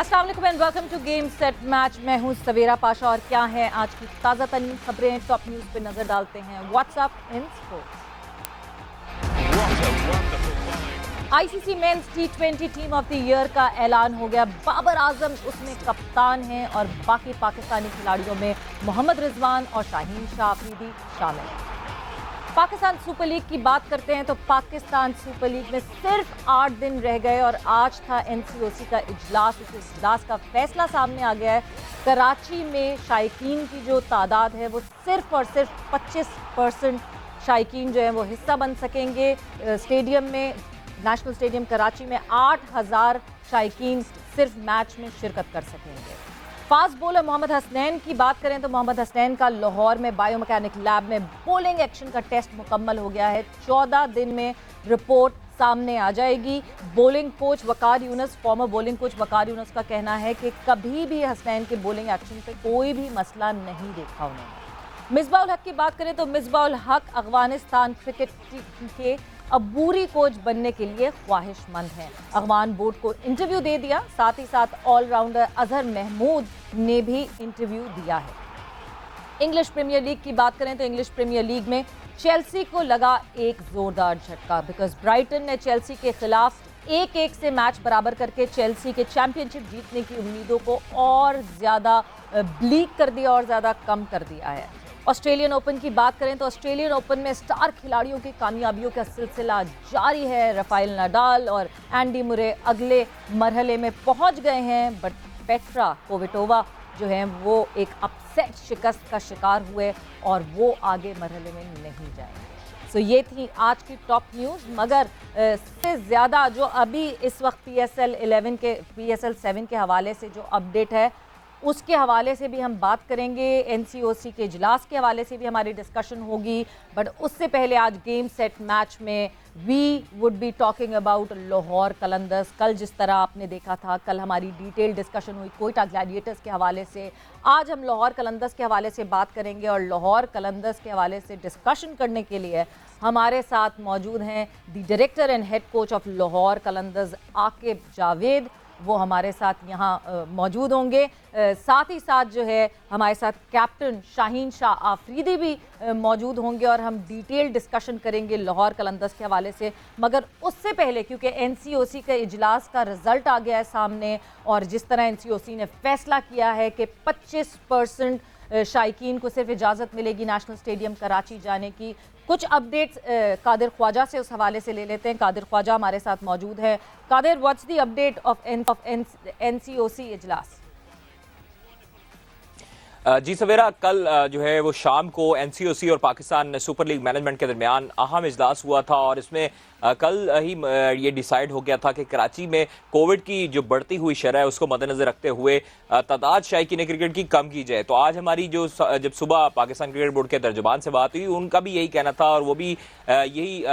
अस्सलाम वालेकुम and welcome to game set match. मैं हूं सवेरा पाशा और क्या है आज की ताज़ा तरीन खबरें, टॉप न्यूज़ पे नजर डालते हैं। WhatsApp in sports. ICC men's T20 team of the year का ऐलान हो गया। बाबर आजम उसमें कप्तान हैं और बाकी पाकिस्तानी खिलाड़ियों में मोहम्मद रिजवान और शाहीन शाह अफरीदी शामिल हैं। पाकिस्तान सुपर लीग की बात करते हैं तो पाकिस्तान सुपर लीग में सिर्फ 8 दिन रह गए और आज था एनसीओसी का इजलास। उस इजलास का फैसला सामने आ गया है। कराची में शायकीन की जो तादाद है वो सिर्फ और सिर्फ 25% शायकीन जो है वो हिस्सा बन सकेंगे। स्टेडियम में, नेशनल स्टेडियम कराची में 8000 शायकीन सिर्फ मैच में शिरकत कर सकेंगे। फास्ट बॉलर मोहम्मद हसनैन की बात करें तो मोहम्मद हसनैन का लाहौर में बायोमैकेनिक लैब में बॉलिंग एक्शन का टेस्ट मुकम्मल हो गया है। 14 दिन में रिपोर्ट सामने आ जाएगी। बॉलिंग कोच वकार यूनुस, फॉर्मर बॉलिंग कोच वकार यूनुस का कहना है कि कभी भी हसनैन के बॉलिंग एक्शन पे कोई भी मसला नहीं देखा उन्होंने। मिसबाह उल हक की बात करें तो मिसबाह उल हक अफगानिस्तान क्रिकेट टीम के अबूरी कोच बनने के लिए ख्वाहिशमंद हैं। अफगान बोर्ड को इंटरव्यू दे दिया, साथ ही साथ ऑलराउंडर अजहर महमूद ने भी इंटरव्यू दिया है। इंग्लिश प्रीमियर लीग की बात करें तो इंग्लिश प्रीमियर लीग में चेल्सी को लगा एक जोरदार झटका, बिकॉज ब्राइटन ने चेल्सी के खिलाफ 1-1 से मैच बराबर करके चेल्सी के चैंपियनशिप जीतने की उम्मीदों को और ज़्यादा ब्लीक कर दिया और ज़्यादा कम कर दिया है। ऑस्ट्रेलियन ओपन की बात करें तो ऑस्ट्रेलियन ओपन में स्टार खिलाड़ियों की कामयाबियों का सिलसिला जारी है। राफेल नडाल और एंडी मुरे अगले मरहले में पहुंच गए हैं, बट पेट्रा क्विटोवा जो है वो एक अपसेट शिकस्त का शिकार हुए और वो आगे मरहले में नहीं जाएंगे। सो ये थी आज की टॉप न्यूज़, मगर इससे ज़्यादा जो अभी इस वक्त PSL 7 के हवाले से जो अपडेट है उसके हवाले से भी हम बात करेंगे। एनसीओसी के इजलास के हवाले से भी हमारी डिस्कशन होगी, बट उससे पहले आज गेम सेट मैच में we would be talking about Lahore Qalandars. कल जिस तरह आपने देखा था, कल हमारी डिटेल डिस्कशन हुई कोयटा ग्लैडिएटर्स के हवाले से, आज हम लाहौर कलंदर्स के हवाले से बात करेंगे। और लाहौर कलंदर्स के हवाले से डिस्कशन करने के लिए हमारे साथ मौजूद हैं the director and head coach of Lahore Qalandars Aqib Javed, वो हमारे साथ यहाँ मौजूद होंगे। साथ ही साथ जो है हमारे साथ कैप्टन शाहीन शाह आफरीदी भी मौजूद होंगे और हम डिटेल डिस्कशन करेंगे लाहौर कलंदर्स के हवाले से। मगर उससे पहले, क्योंकि एनसीओसी के इजलास का रिजल्ट आ गया है सामने और जिस तरह एनसीओसी ने फैसला किया है कि 25% शायकीन को सिर्फ इजाज़त मिलेगी नेशनल स्टेडियम कराची जाने की, कुछ अपडेट्स कादिर ख्वाजा से उस हवाले से ले लेते हैं। कादिर ख्वाजा हमारे साथ मौजूद है। Qadir, what's the update of NCOC इजलास? जी सवेरा, कल जो है वो शाम को एनसीओसी और पाकिस्तान सुपर लीग मैनेजमेंट के दरमियान अहम इजलास हुआ था और इसमें कल ही ये डिसाइड हो गया था कि कराची में कोविड की जो बढ़ती हुई शरह है उसको मद्देनजर रखते हुए तादाद शायकीन क्रिकेट की कम की जाए। तो आज हमारी जो जब सुबह पाकिस्तान क्रिकेट बोर्ड के तर्जुमान से बात हुई, उनका भी यही कहना था और वो भी यही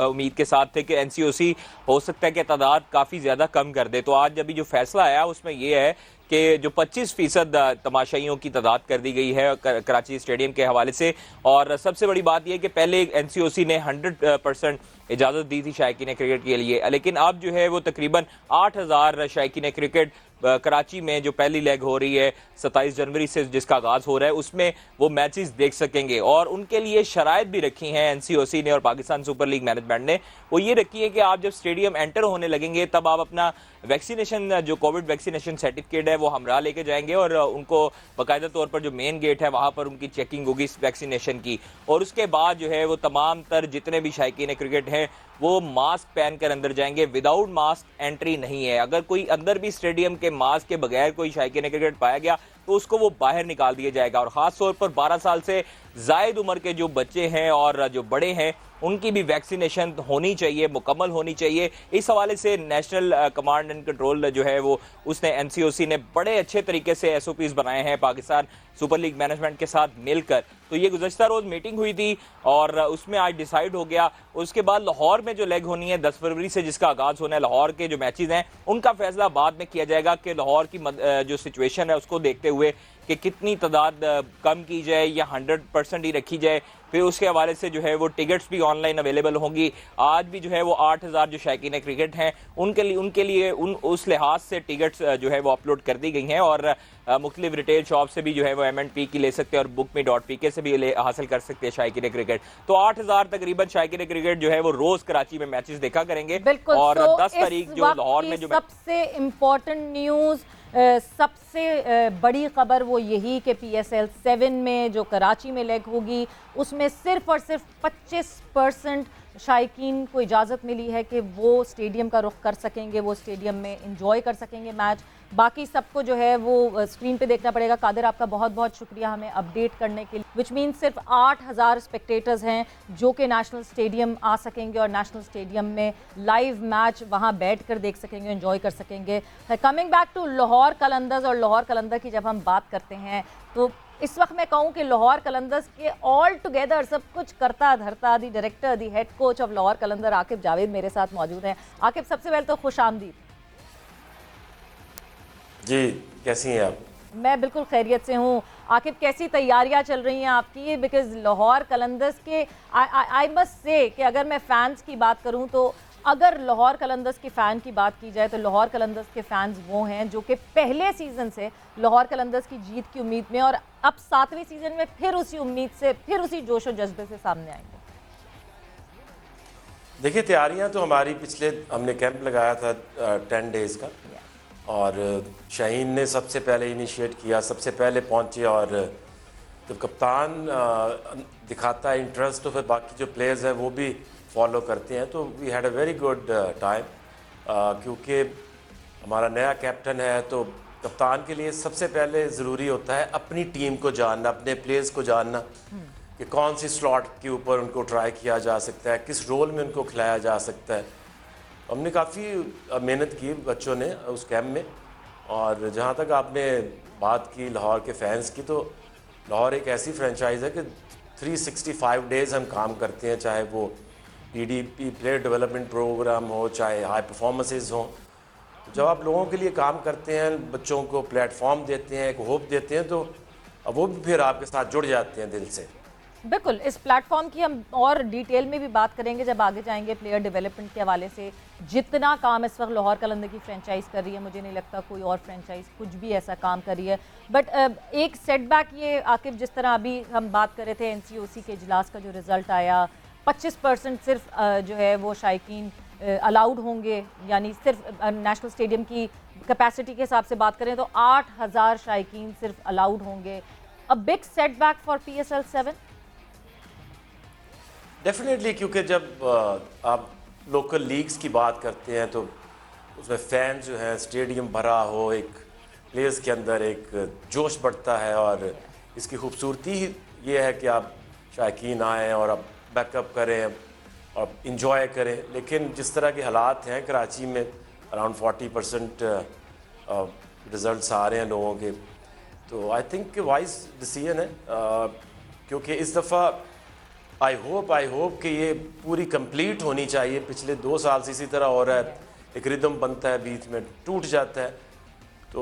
उम्मीद के साथ थे कि एनसीओसी हो सकता है कि तादाद काफ़ी ज़्यादा कम कर दे। तो आज अभी जो फैसला आया उसमें ये है कि जो 25% तमाशाइयों की तादाद कर दी गई है कराची स्टेडियम के हवाले से। और सबसे बड़ी बात यह कि पहले एनसीओसी ने 100% इजाज़त दी थी शायकीन क्रिकेट के लिए, लेकिन अब जो है वो तकरीबन 8000 शायकीन क्रिकेट कराची में जो पहली लेग हो रही है 27 जनवरी से जिसका आगाज़ हो रहा है उसमें वो मैचेस देख सकेंगे। और उनके लिए शराइत भी रखी हैं एनसीओसी ने और पाकिस्तान सुपर लीग मैनेजमेंट ने। वो ये रखी है कि आप जब स्टेडियम एंटर होने लगेंगे तब आप अपना वैक्सीनेशन, जो कोविड वैक्सीनेशन सर्टिफिकेट है वो हमरा लेके जाएंगे और उनको बाकायदा तौर पर जो मेन गेट है वहाँ पर उनकी चेकिंग होगी इस वैक्सीनेशन की। और उसके बाद जो है वो तमाम तर जितने भी शायकीन क्रिकेट हैं वो मास्क पहन कर अंदर जाएंगे। विदाउट मास्क एंट्री नहीं है। अगर कोई अंदर भी स्टेडियम के मास्क के बगैर कोई शायकीन क्रिकेट पाया गया तो उसको वो बाहर निकाल दिया जाएगा। और ख़ास तौर पर 12 साल से जायद उम्र के जो बच्चे हैं और जो बड़े हैं उनकी भी वैक्सीनेशन होनी चाहिए, मुकम्मल होनी चाहिए। इस हवाले से नेशनल कमांड एंड कंट्रोल जो है वो उसने एनसीओसी ने बड़े अच्छे तरीके से एसओपीज बनाए हैं पाकिस्तान सुपर लीग मैनेजमेंट के साथ मिलकर। तो ये गुज़श्ता रोज़ मीटिंग हुई थी और उसमें आज डिसाइड हो गया। उसके बाद लाहौर में जो लेग होनी है 10 फरवरी से जिसका आगाज़ होना है, लाहौर के जो मैचेस हैं उनका फैसला बाद में किया जाएगा कि लाहौर की जो सिचुएशन है उसको देखते हुए कि कितनी तादाद कम की जाए या 100% ही रखी जाए फिर उसके हवाले से जो है वो टिकट्स भी ऑनलाइन अवेलेबल होंगी। आज भी जो है वो 8,000 जो शायकीन क्रिकेट हैं उनके लिए उस लिहाज से टिकट्स जो है वो अपलोड कर दी गई हैं और मुख्तलिफ रिटेल शॉप से भी जो है वो M&P की ले सकते हैं और bookme.pk से भी हासिल कर सकते हैं शायकीन क्रिकेट। तो 8,000 तकरीबन शायकीन क्रिकेट जो है वो रोज कराची में मैचेस देखा करेंगे। बिल्कुल। और तो 10 तारीख जो लाहौर में जो सबसे इम्पोर्टेंट न्यूज़, सबसे बड़ी खबर वो यही कि PSL 7 में जो कराची में लेग होगी उसमें सिर्फ और सिर्फ 25% शायकीन को इजाज़त मिली है कि वो स्टेडियम का रुख कर सकेंगे, वो स्टेडियम में इंजॉय कर सकेंगे मैच। बाकी सबको जो है वो स्क्रीन पे देखना पड़ेगा। कादिर, आपका बहुत बहुत शुक्रिया हमें अपडेट करने के लिए। विच मीन सिर्फ 8,000 स्पेक्टेटर्स हैं जो कि नेशनल स्टेडियम आ सकेंगे और नेशनल स्टेडियम में लाइव मैच वहाँ बैठ कर देख सकेंगे, एंजॉय कर सकेंगे। Coming back to Lahore Qalandars, और लाहौर कलंदर की जब हम बात करते हैं तो इस वक्त मैं कहूँ कि लाहौर कलंदर्स के ऑल टुगेदर सब कुछ करता धरता the director, the head coach of Lahore Qalandar Aqib Javed मेरे साथ मौजूद हैं। आकिब, सबसे पहले तो खुश आमदीद। जी, कैसी हैं आप? मैं बिल्कुल खैरियत से हूँ। आकिब, कैसी तैयारियां चल रही हैं आपकी? बिकॉज लाहौर कलंदर्स के आई मस्ट से कि अगर मैं फैंस की बात करूँ तो अगर लाहौर कलंदर्स के फ़ैन की बात की जाए तो लाहौर कलंदर्स के फैंस वो हैं जो कि पहले सीज़न से लाहौर कलंदर्स की जीत की उम्मीद में और अब 7वें सीज़न में फिर उसी उम्मीद से, फिर उसी जोश और जज्बे से सामने आएंगे। देखिए, तैयारियां तो हमारी हमने कैंप लगाया था 10 डेज़ का, और शाहीन ने सबसे पहले इनिशिएट किया, सबसे पहले पहुंचे, और जब कप्तान दिखाता है इंटरेस्ट तो फिर बाकी जो प्लेयर्स हैं वो भी फॉलो करते हैं। तो we had a very good time, क्योंकि हमारा नया कैप्टन है तो कप्तान के लिए सबसे पहले ज़रूरी होता है अपनी टीम को जानना, अपने प्लेयर्स को जानना कि कौन सी स्लॉट के ऊपर उनको ट्राई किया जा सकता है, किस रोल में उनको खिलाया जा सकता है। हमने काफ़ी मेहनत की बच्चों ने उस कैंप में। और जहाँ तक आपने बात की लाहौर के फैंस की, तो लाहौर एक ऐसी फ्रेंचाइज़ है कि 365 डेज़ हम काम करते हैं, चाहे वो PDP प्लेयर डेवलपमेंट प्रोग्राम हो, चाहे हाई परफॉर्मेंसेस हों। जब आप लोगों के लिए काम करते हैं, बच्चों को प्लेटफॉर्म देते हैं, एक होप देते हैं, तो वो भी फिर आपके साथ जुड़ जाते हैं दिल से। बिल्कुल, इस प्लेटफॉर्म की हम और डिटेल में भी बात करेंगे जब आगे जाएंगे। प्लेयर डेवलपमेंट के हवाले से जितना काम इस वक्त लाहौर कलंदर की फ्रेंचाइज कर रही है, मुझे नहीं लगता कोई और फ्रेंचाइज कुछ भी ऐसा काम कर रही है। बट एक सेटबैक ये आकिब, जिस तरह अभी हम बात कर रहे थे NCOC के इजलास का जो रिज़ल्ट आया, 25% सिर्फ जो है वो शायकीन अलाउड होंगे, यानी सिर्फ नेशनल स्टेडियम की कैपेसिटी के हिसाब से बात करें तो 8,000 शायकीन सिर्फ अलाउड होंगे। A big setback for PSL 7। Definitely, क्योंकि जब आप लोकल लीग्स की बात करते हैं तो उसमें फ़ैन जो है, स्टेडियम भरा हो, एक प्लेयर्स के अंदर एक जोश बढ़ता है। और इसकी खूबसूरती ये है कि आप शायकीन आएँ और आप बैकअप करें और इंजॉय करें। लेकिन जिस तरह के हालात हैं कराची में, अराउंड 40% रिज़ल्ट आ रहे हैं लोगों के, तो आई थिंक वाइज डिसीजन है। क्योंकि इस दफ़ा आई होप कि ये पूरी कंप्लीट होनी चाहिए। पिछले 2 साल से इसी तरह हो रहा है, एक रिदम बनता है, बीच में टूट जाता है। तो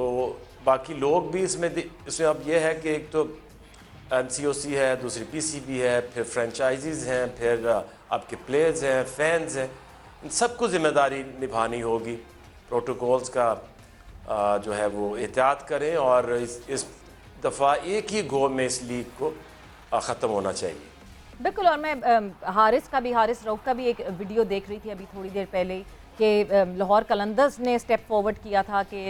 बाकी लोग भी इसमें अब ये है कि एक तो NCOC है, दूसरी PCB है, फिर फ्रेंचाइजीज़ हैं, फिर आपके प्लेयर्स हैं, फैंस हैं, इन सबको ज़िम्मेदारी निभानी होगी। प्रोटोकॉल्स का जो है वो एहतियात करें और इस दफ़ा एक ही गो में इस लीग को ख़त्म होना चाहिए। बिल्कुल। और मैं हारिस रऊफ का भी एक वीडियो देख रही थी अभी थोड़ी देर पहले कि लाहौर कलंदर्स ने स्टेप फॉरवर्ड किया था कि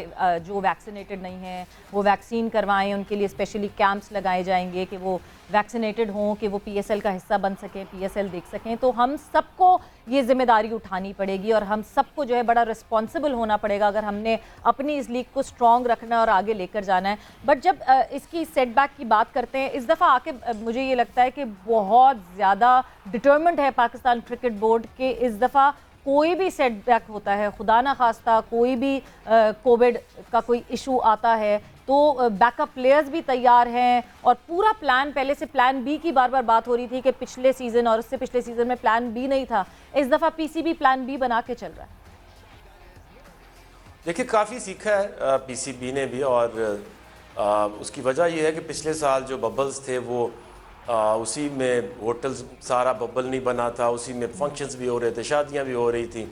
जो वैक्सीनेटेड नहीं हैं वो वैक्सीन करवाएं, उनके लिए स्पेशली कैंप्स लगाए जाएंगे कि वो वैक्सीनेटेड हों, कि वो PSL का हिस्सा बन सकें, PSL देख सकें। तो हम सबको ये जिम्मेदारी उठानी पड़ेगी और हम सबको जो है बड़ा रिस्पॉन्सिबल होना पड़ेगा अगर हमने अपनी इस लीग को स्ट्रॉन्ग रखना है और आगे लेकर जाना है। बट जब इसकी सेटबैक की बात करते हैं, इस दफ़ा आके मुझे ये लगता है कि बहुत ज़्यादा डिटर्मिन्ड है पाकिस्तान क्रिकेट बोर्ड के इस दफ़ा कोई भी सेटबैक होता है, खुदा ना खास्ता कोई भी कोविड का कोई इशू आता है तो बैकअप प्लेयर्स भी तैयार हैं और पूरा प्लान, पहले से प्लान बी की बार बार बात हो रही थी कि पिछले सीज़न और उससे पिछले सीज़न में प्लान बी नहीं था, इस दफ़ा PCB प्लान बी बना के चल रहा है। देखिए, काफ़ी सीखा है PCB ने भी, और उसकी वजह यह है कि पिछले साल जो बबल्स थे वो उसी में होटल्स सारा बबल नहीं बना था, उसी में फंक्शंस भी हो रहे थे, शादियां भी हो रही थी।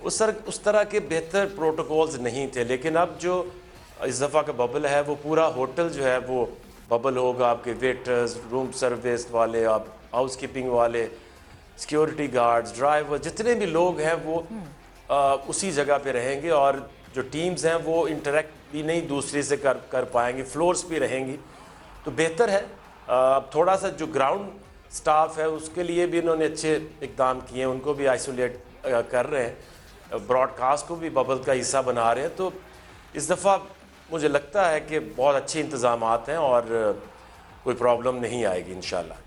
उस तरह के बेहतर प्रोटोकॉल्स नहीं थे। लेकिन अब जो इस दफ़ा का बबल है वो पूरा होटल जो है वो बबल होगा। आपके वेटर्स, रूम सर्विस वाले, आप हाउस कीपिंग वाले, सिक्योरिटी गार्ड्स, ड्राइवर, जितने भी लोग हैं वो उसी जगह पे रहेंगे। और जो टीम्स हैं वो इंटरेक्ट भी नहीं दूसरे से कर पाएंगी, फ्लोर्स भी रहेंगी। तो बेहतर है। थोड़ा सा जो ग्राउंड स्टाफ है उसके लिए भी इन्होंने अच्छे इकदाम किए हैं, उनको भी आइसोलेट कर रहे हैं, ब्रॉडकास्ट को भी बबल का हिस्सा बना रहे हैं। तो इस दफ़ा मुझे लगता है कि बहुत अच्छे इंतज़ामात हैं और कोई प्रॉब्लम नहीं आएगी इंशाल्लाह।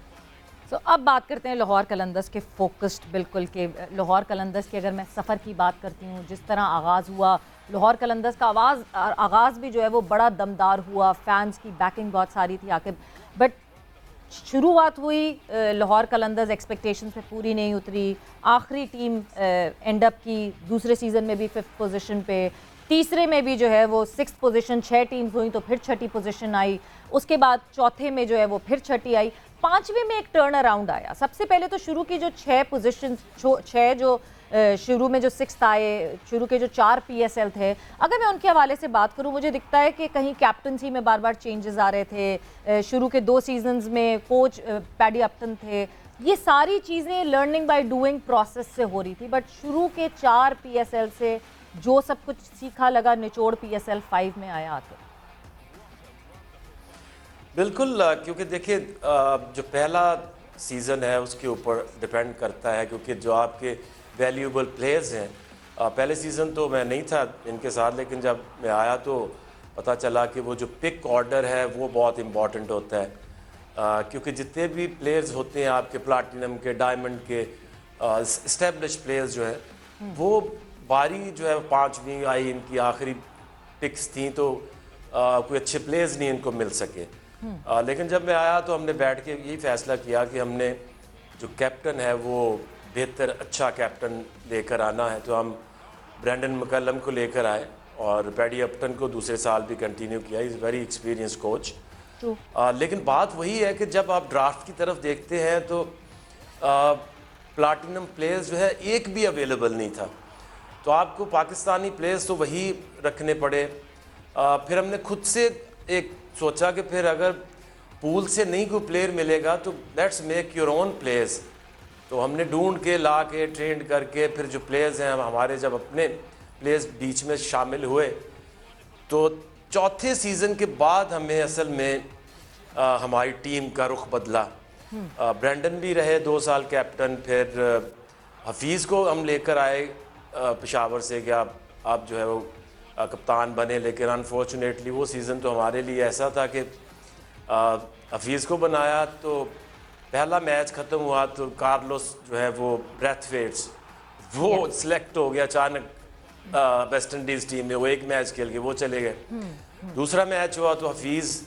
तो अब बात करते हैं लाहौर कलंदर्स के फोकस्ड बिल्कुल के लाहौर कलंदर्स की अगर मैं सफ़र की बात करती हूँ, जिस तरह आगाज़ हुआ लाहौर कलंदर्स का आगाज़ भी जो है वो बड़ा दमदार हुआ, फैंस की बैकिंग बहुत सारी थी आकिब, बट शुरुआत हुई लाहौर कलंदर्स एक्सपेक्टेशंस पे पूरी नहीं उतरी। आखिरी टीम एंड अप की दूसरे सीज़न में भी 5th पोजीशन पे, तीसरे में भी जो है वो 6th पोजीशन, 6 टीम्स हुई तो फिर 6ठी पोजीशन आई, उसके बाद चौथे में जो है वो फिर 6ठी आई, 5वें में एक टर्न अराउंड आया। सबसे पहले तो शुरू की जो 6 पोजीशन, 6 जो शुरू में जो 6th आए, शुरू के जो 4 PSL थे, अगर मैं उनके हवाले से बात करूं, मुझे दिखता है कि कहीं कैप्टनसी में बार बार चेंजेस आ रहे थे। शुरू के 2 सीजन्स में कोच पैडी अपटन थे। ये सारी चीज़ें लर्निंग बाय डूइंग प्रोसेस से हो रही थी, बट शुरू के 4 PSL से जो सब कुछ सीखा लगा निचोड़ PSL 5 में आया आते। बिल्कुल, क्योंकि देखिए जो पहला सीज़न है उसके ऊपर डिपेंड करता है, क्योंकि जो आपके वैल्यूएबल प्लेयर्स हैं, पहले सीज़न तो मैं नहीं था इनके साथ, लेकिन जब मैं आया तो पता चला कि वो जो पिक ऑर्डर है वो बहुत इम्पॉर्टेंट होता है। क्योंकि जितने भी प्लेयर्स होते हैं आपके प्लाटिनम के, डायमंड के, इस्टेब्लिश प्लेयर्स जो है वो बारी जो है 5वीं आई, इनकी आखिरी पिक्स थी, तो कोई अच्छे प्लेयर्स नहीं इनको मिल सके। लेकिन जब मैं आया तो हमने बैठ के यही फैसला किया कि हमने जो कैप्टन है वो बेहतर अच्छा कैप्टन लेकर आना है। तो हम ब्रैंडन मैकलम को लेकर आए और पैडी अपटन को दूसरे साल भी कंटिन्यू किया। Is very experience coach. लेकिन बात वही है कि जब आप ड्राफ्ट की तरफ देखते हैं तो प्लाटिनम प्लेयर्स जो है एक भी अवेलेबल नहीं था, तो आपको पाकिस्तानी प्लेयर्स तो वही रखने पड़े। फिर हमने खुद से एक सोचा कि फिर अगर पूल से नहीं कोई प्लेयर मिलेगा तो let's make your own players. तो हमने ढूंढ के ला के ट्रेंड करके फिर जो प्लेयर्स हैं हमारे, जब अपने प्लेयर्स बीच में शामिल हुए तो चौथे सीज़न के बाद हमें असल में हमारी टीम का रुख बदला। ब्रैंडन भी रहे 2 साल कैप्टन, फिर हफीज़ को हम लेकर आए पेशावर से कि आप जो है वो कप्तान बने। लेकिन अनफॉर्चुनेटली वो सीज़न तो हमारे लिए ऐसा था कि हफीज़ को बनाया तो पहला मैच ख़त्म हुआ तो कार्लोस जो है वो ब्रैथवेट्स वो सिलेक्ट हो गया अचानक वेस्ट इंडीज़ टीम में। वो एक मैच खेल के वो चले गए। दूसरा मैच हुआ तो हफीज़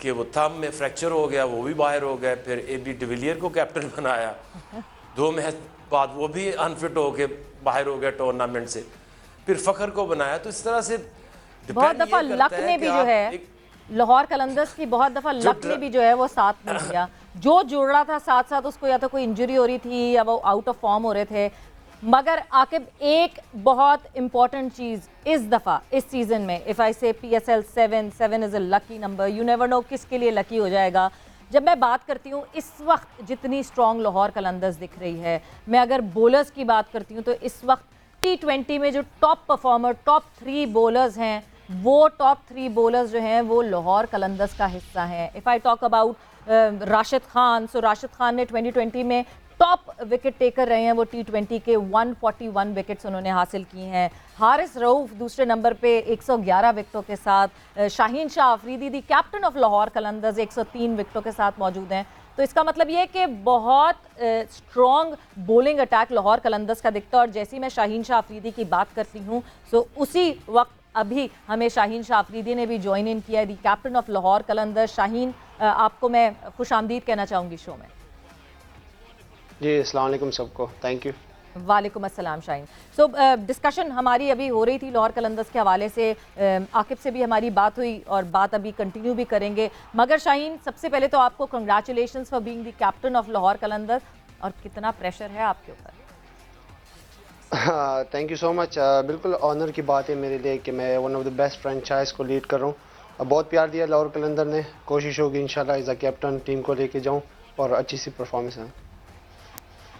के वो थंब में फ्रैक्चर हो गया, वो भी बाहर हो गए। फिर AB डिविलियर को कैप्टन बनाया, 2 मैच बाद वो भी अनफिट हो के बाहर हो गया टूर्नामेंट से। फिर फ़खर को बनाया। तो इस तरह से बहुत दफ़ा लक ने भी जो है लाहौर कलंदर्स की बहुत दफ़ा लक ने भी जो है वो साथ नहीं दिया। जो जुड़ रहा था साथ साथ उसको या तो कोई इंजरी हो रही थी या वो आउट ऑफ फॉर्म हो रहे थे। मगर आकिब एक बहुत इंपॉर्टेंट चीज़ इस दफ़ा इस सीज़न में, इफ़ आई से PSL 7 is a lucky number, you never know किसके लिए लकी हो जाएगा। जब मैं बात करती हूँ इस वक्त जितनी स्ट्रॉन्ग लाहौर कलंदर्स दिख रही है, मैं अगर बोलर्स की बात करती हूँ तो इस वक्त T20 में जो टॉप परफॉर्मर, टॉप 3 बॉलर्स हैं, वो टॉप 3 बॉलर्स जो हैं वो लाहौर कलंदर्स का हिस्सा हैं। If I talk about Rashid Khan, so Rashid Khan ने 2020 में टॉप विकेट टेकर रहे हैं। वो T20 के 141 विकेट्स उन्होंने हासिल की हैं। हारिस रऊफ दूसरे नंबर पे 111 विकेटों के साथ। शाहीन शाह अफरीदी दी कैप्टन ऑफ लाहौर कलंदर्स 103 विकेटों के साथ मौजूद हैं। तो इसका मतलब ये है कि बहुत strong bowling attack Lahore Qalandars का दिखता है। और जैसी मैं शाहीन शाह अफरीदी की बात करती हूँ, सो उसी वक्त अभी हमें शाहीन शाह अफरीदी ने भी ज्वाइन इन किया है, दी कैप्टन ऑफ लाहौर कलंदर्स। शाहीन, आपको मैं खुश आमदीद कहना चाहूँगी शो में। जी, अस्सलाम वालेकुम सबको, थैंक यू। वालेकुम अस्सलाम शाहीन। सो डिस्कशन हमारी अभी हो रही थी लाहौर कलंदर्स के हवाले से, आकिब से भी हमारी बात हुई और बात अभी कंटिन्यू भी करेंगे। मगर शाहीन, सबसे पहले तो आपको congratulations for being the captain of Lahore Qalandars, और कितना प्रेशर है आपके ऊपर? Thank you so much. बिल्कुल ऑनर की बात है मेरे लिए कि मैं one of the best franchise को लीड कर रहा हूँ। बहुत प्यार दिया लाहौर कलंदर ने, कोशिश होगी इंशाल्लाह एज अ कैप्टन टीम को लेके जाऊँ और अच्छी सी परफॉर्मेंस है।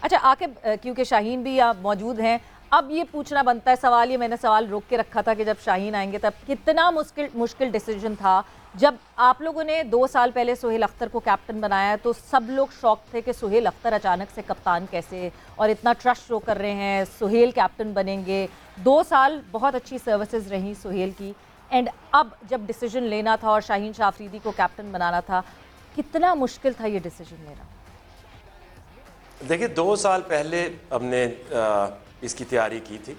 अच्छा आकिब, क्योंकि शाहीन भी आप मौजूद हैं, अब ये पूछना बनता है सवाल, ये मैंने सवाल रोक के रखा था कि जब शाहीन आएंगे तब कितना मुश्किल डिसीजन था जब आप लोगों ने 2 साल पहले सुहेल अख्तर को कैप्टन बनाया। तो सब लोग शौक थे कि सुहेल अख्तर अचानक से कप्तान कैसे, और इतना ट्रस्ट शो कर रहे हैं, सुहेल कैप्टन बनेंगे। 2 साल बहुत अच्छी सर्विसेज रही सुहेल की, एंड अब जब डिसीजन लेना था और शाहीन शाह अफरीदी को कैप्टन बनाना था, कितना मुश्किल था ये डिसीजन लेना? देखिए 2 साल पहले हमने इसकी तैयारी की थी,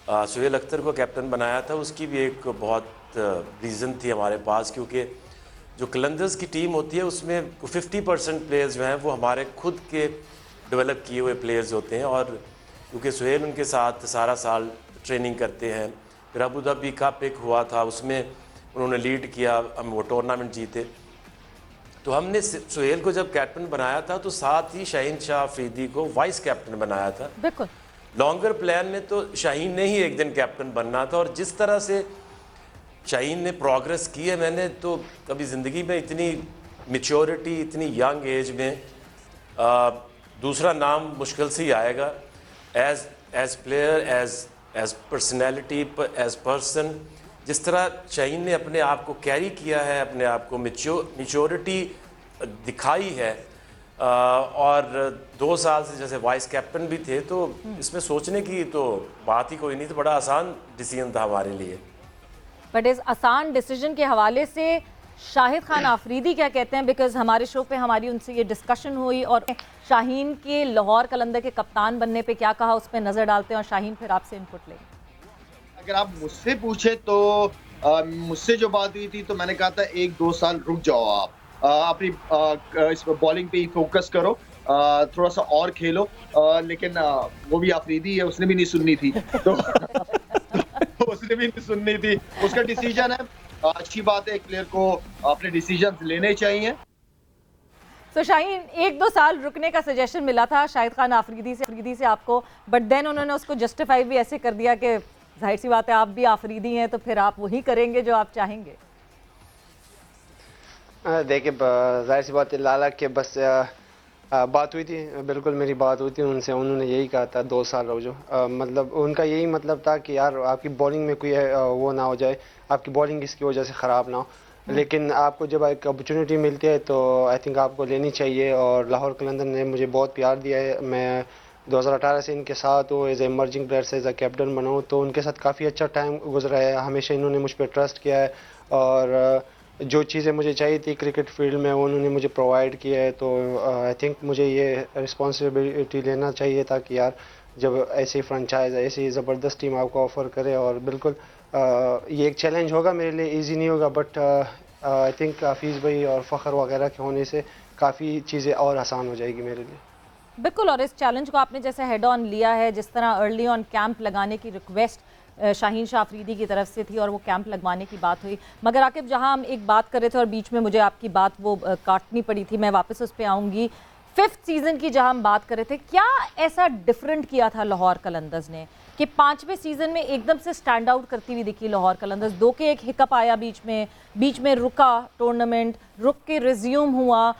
सुहेल अख्तर को कैप्टन बनाया था। उसकी भी एक बहुत रीज़न थी हमारे पास, क्योंकि जो कलंदर्स की टीम होती है उसमें 50% प्लेयर्स जो हैं वो हमारे खुद के डेवलप किए हुए प्लेयर्स होते हैं, और क्योंकि सुहेल उनके साथ सारा साल ट्रेनिंग करते हैं। फिर अबू धाबी कप एक हुआ था, उसमें उन्होंने लीड किया, हम वो टूर्नामेंट जीते। तो हमने सुहेल को जब कैप्टन बनाया था तो साथ ही शाहीन शाह अफरीदी को वाइस कैप्टन बनाया था। बिल्कुल लॉन्गर प्लान में तो शाहीन ने ही एक दिन कैप्टन बनना था, और जिस तरह से शाहीन ने प्रोग्रेस की है, मैंने तो कभी ज़िंदगी में इतनी मैच्योरिटी, इतनी यंग एज में दूसरा नाम मुश्किल से ही आएगा। As player, as personality, as person, जिस तरह शाहीन ने अपने आप को कैरी किया है, अपने आप को मैच्योरिटी दिखाई है, और 2 साल से जैसे वाइस कैप्टन भी थे, तो इसमें सोचने की तो बात ही कोई नहीं, तो बड़ा आसान डिसीजन था हमारे लिए। बट इस आसान डिसीजन के हवाले से शाहिद खान आफरीदी क्या कहते हैं? बिकॉज हमारे शो पे हमारी उनसे ये डिस्कशन हुई, और शाहीन के लाहौर कलंदर के कप्तान बनने पे क्या कहा उस पर नज़र डालते हैं, और शाहीन फिर आपसे इनपुट लेंगे। अगर आप मुझसे पूछे तो मुझसे जो बात हुई थी तो मैंने कहा था 1-2 साल रुक जाओ, आप अपनी इस बॉलिंग पे ही फोकस करो, थोड़ा सा और खेलो। लेकिन वो भी आफरीदी है, उसने भी नहीं सुननी थी तो उसने भी नहीं सुननी थी, उसका डिसीजन है। अच्छी बात है, एक प्लेयर को अपने डिसीजन लेने चाहिए। तो शाहीन, 1-2 साल रुकने का सजेशन मिला था शाहिद खान आफरीदी से आपको, बट देन उन्होंने उसको जस्टिफाई भी ऐसे कर दिया कि जाहिर सी बात है आप भी आफरीदी हैं, तो फिर आप वही करेंगे जो आप चाहेंगे। देखिए जाहिर सी बात है, लाला के बस बात हुई थी, बिल्कुल मेरी बात हुई थी उनसे, उन्होंने यही कहा था 2 साल रहो जो, मतलब उनका यही मतलब था कि यार आपकी बॉलिंग में कोई वो ना हो जाए, आपकी बॉलिंग इसकी वजह से ख़राब ना हो। लेकिन आपको जब एक अपॉर्चुनिटी मिलती है तो आई थिंक आपको लेनी चाहिए, और लाहौर कलंदर ने मुझे बहुत प्यार दिया है। मैं 2018 से इनके साथ हूँ, एज ए इमर्जिंग प्लेयर से एज ए कैप्टन बना हूँ, तो उनके साथ काफ़ी अच्छा टाइम गुजरा है। हमेशा इन्होंने मुझ पर ट्रस्ट किया है, और जो चीज़ें मुझे चाहिए थी क्रिकेट फील्ड में वो उन्होंने मुझे प्रोवाइड किया है। तो आई थिंक मुझे ये रिस्पॉन्सिबिलिटी लेना चाहिए था कि यार जब ऐसी फ्रेंचाइज ऐसी ज़बरदस्त टीम आपको ऑफ़र करे, और बिल्कुल ये एक चैलेंज होगा मेरे लिए, इजी नहीं होगा, बट आई थिंक हाफिज़ भाई और फ़खर वगैरह के होने से काफ़ी चीज़ें और आसान हो जाएगी मेरे लिए। बिल्कुल, और इस चैलेंज को आपने जैसे हेड ऑन लिया है, जिस तरह अर्ली ऑन कैंप लगाने की रिक्वेस्ट शाहीन शाह अफरीदी की तरफ से थी और वो कैंप लगवाने की बात हुई। मगर आकिब, जहां हम एक बात कर रहे थे और बीच में मुझे आपकी बात वो काटनी पड़ी थी, मैं वापस उस पर आऊँगी। 5th सीज़न की जहां हम बात कर रहे थे, क्या ऐसा डिफरेंट किया था लाहौर कलंदर्स ने कि 5वें सीज़न में एकदम से स्टैंड आउट करती हुई दिखी लाहौर कलंदर्स? 2 के एक हिकअप आया बीच में रुका टूर्नामेंट, रुक के रिज्यूम हुआ,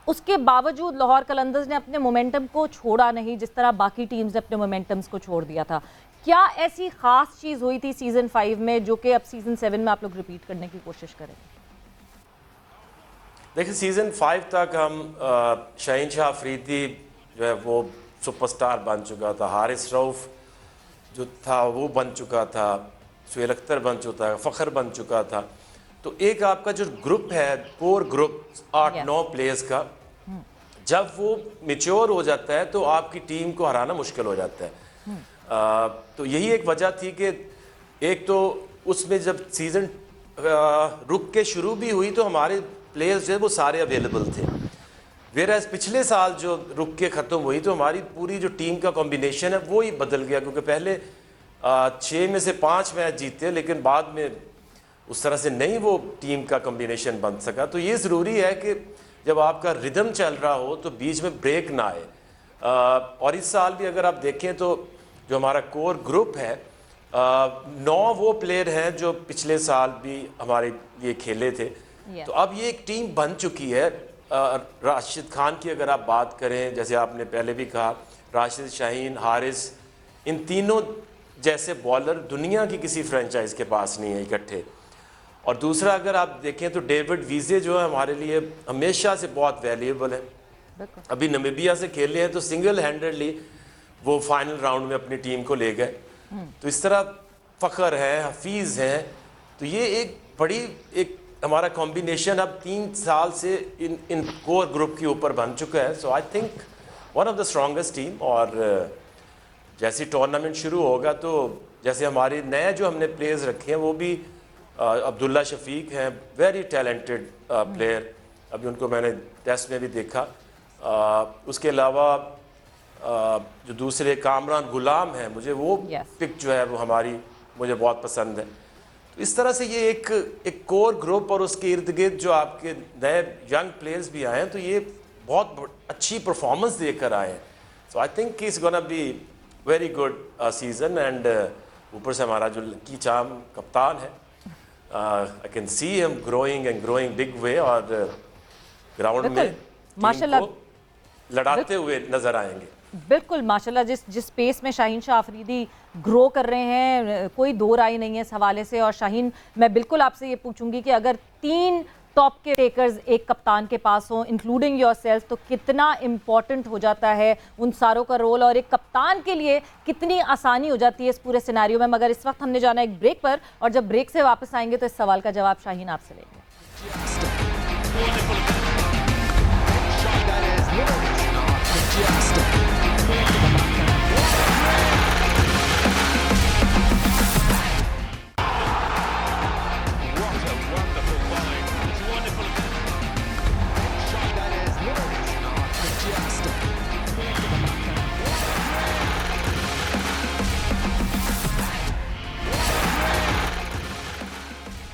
उसके बावजूद लाहौर कलंदर्स ने अपने मोमेंटम को छोड़ा नहीं, जिस तरह बाकी टीम्स ने अपने मोमेंटम्स को छोड़ दिया था। क्या ऐसी खास चीज़ हुई थी सीज़न 5 में जो कि अब सीज़न 7 में आप लोग रिपीट करने की कोशिश करेंगे? देखिए सीज़न 5 तक हम शाहीन शाह अफरीदी जो है वो सुपरस्टार बन चुका था, हारिस रऊफ़ जो था वो बन चुका था, सुहेल अख्तर बन चुका था, फ़खर बन चुका था। तो एक आपका जो ग्रुप है, कोर ग्रुप 8-9 प्लेयर्स का, जब वो मैच्योर हो जाता है तो आपकी टीम को हराना मुश्किल हो जाता है। तो यही एक वजह थी कि एक तो उसमें जब सीज़न रुक के शुरू भी हुई तो हमारे प्लेयर्स जो है वो सारे अवेलेबल थे। वेराज पिछले साल जो रुक के ख़त्म हुई तो हमारी पूरी जो टीम का कॉम्बिनेशन है वो ही बदल गया, क्योंकि पहले 6 में से 5 मैच जीते, लेकिन बाद में उस तरह से नहीं वो टीम का कॉम्बिनेशन बन सका। तो ये ज़रूरी है कि जब आपका रिदम चल रहा हो तो बीच में ब्रेक ना आए। और इस साल भी अगर आप देखें तो जो हमारा कोर ग्रुप है, 9 वो प्लेयर हैं जो पिछले साल भी हमारे लिए खेले थे। तो अब ये एक टीम बन चुकी है। राशिद खान की अगर आप बात करें, जैसे आपने पहले भी कहा, राशिद, शाहीन, हारिस, इन तीनों जैसे बॉलर दुनिया की किसी फ्रेंचाइज के पास नहीं है इकट्ठे। और दूसरा अगर आप देखें तो डेविड वीजे जो है हमारे लिए हमेशा से बहुत वैल्यूएबल है। अभी नमीबिया से खेले हैं तो सिंगल हैंडेडली वो फाइनल राउंड में अपनी टीम को ले गए। तो इस तरह फ़खर है, हफीज़ हैं, तो ये एक बड़ी एक हमारा कॉम्बिनेशन अब 3 साल से इन कोर ग्रुप के ऊपर बन चुका है। So I think one of the strongest team. और जैसे टूर्नामेंट शुरू होगा तो जैसे हमारे नए जो हमने प्लेयर्स रखे हैं वो भी अब्दुल्ला शफीक हैं, वेरी टैलेंटेड प्लेयर, अभी उनको मैंने टेस्ट में भी देखा। उसके अलावा जो दूसरे कामरान गुलाम हैं, मुझे वो पिक जो है वो हमारी मुझे बहुत पसंद है। तो इस तरह से ये एक कोर ग्रुप और उसके इर्द गिर्द जो आपके नए यंग प्लेयर्स भी आए हैं तो ये बहुत अच्छी परफॉर्मेंस देकर आए हैं। So I think it's gonna be very good season. And ऊपर से हमारा जो लकी चाम कप्तान है, I can see him growing and growing big way, और ग्राउंड में माशाल्लाह लड़ाते हुए नजर आएंगे। बिल्कुल माशाल्लाह, जिस पेस में शाहीन शाह अफरीदी ग्रो कर रहे हैं, कोई दो राय नहीं है इस हवाले से। और शाहीन, मैं बिल्कुल आपसे ये पूछूंगी कि अगर 3 टॉप के टेकर्स एक कप्तान के पास हो, इंक्लूडिंग योरसेल्फ, तो कितना इम्पॉर्टेंट हो जाता है उन सारों का रोल, और एक कप्तान के लिए कितनी आसानी हो जाती है इस पूरे सिनेरियो में। मगर इस वक्त हमने जाना एक ब्रेक पर, और जब ब्रेक से वापस आएंगे तो इस सवाल का जवाब शाहीन आपसे लेंगे।